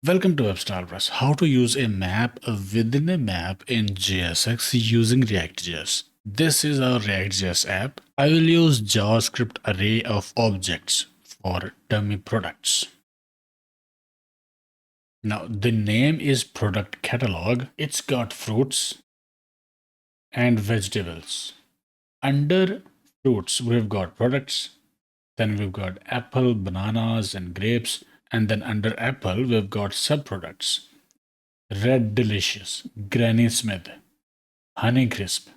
Welcome to WebStarPress. How to use a map within a map in JSX using reactjs. This is our reactjs app. I will use JavaScript array of objects for dummy products. Now the name is product catalog. It's got fruits and vegetables. Under fruits, we've got products. Then we've got apple, bananas, and grapes. And then under apple, we've got subproducts. Red Delicious, Granny Smith, Honey Crisp,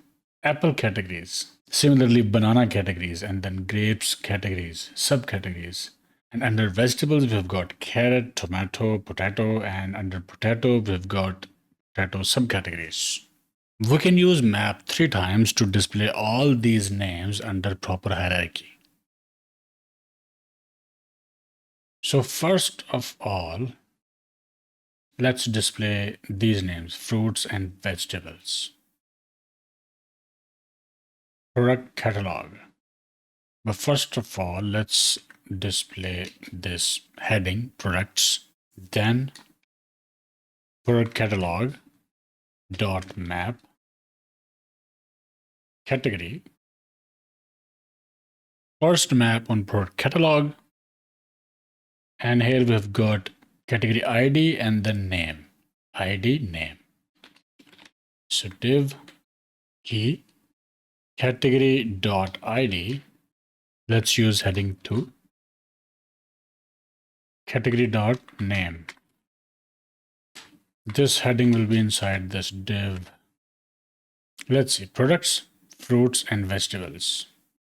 apple categories. Similarly, banana categories, and then grapes categories, subcategories. And under vegetables, we've got carrot, tomato, potato, and under potato, we've got potato subcategories. We can use map 3 times to display all these names under proper hierarchy. So first of all, let's display these names, fruits and vegetables. Product catalog. But first of all, let's display this heading, products, then product catalog dot map category. First map on product catalog, and here we've got category ID and then name, ID name. So div key category dot ID. Let's use heading 2. Category dot name. This heading will be inside this div. Let's see, products, fruits, and vegetables.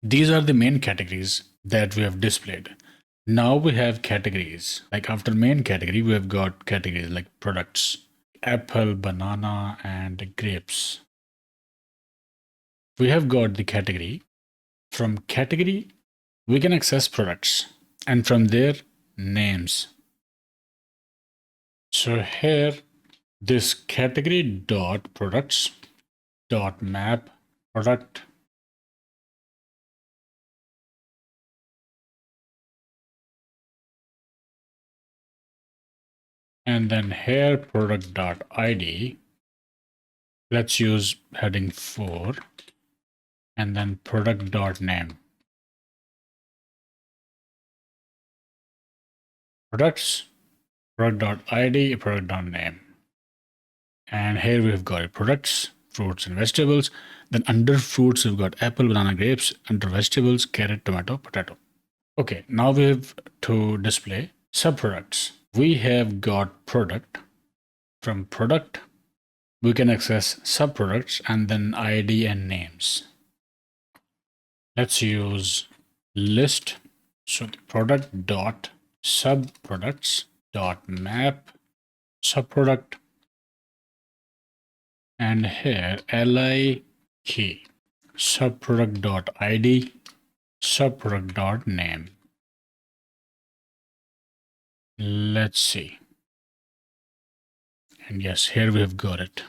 These are the main categories that we have displayed. Now we have categories. Like after main category, we have got categories like products, apple, banana, and grapes. We have got the category. From category, we can access products, and from there, names. So here, this category dot products dot map product and then here product dot ID. Let's use heading 4 and then product dot name. Products, product dot ID, product dot name. And here we've got products, fruits and vegetables. Then under fruits, we've got apple, banana, grapes. Under vegetables, carrot, tomato, potato. Okay, now we have to display subproducts. We have got product. From product, we can access subproducts and then ID and names. Let's use list. So the product dot subproducts dot map subproduct, and here li key subproduct dot ID subproduct dot name. Let's see. And yes, here we have got it.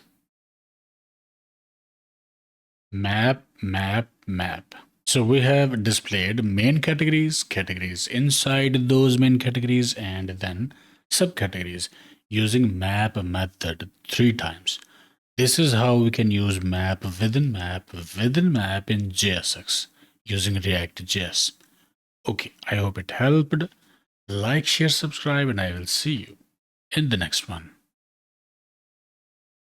Map, map, map. So we have displayed main categories, categories inside those main categories, and then subcategories using map method 3 times. This is how we can use map within map in JSX using reactjs. Okay, I hope it helped. Like, share, subscribe, and I will see you in the next one.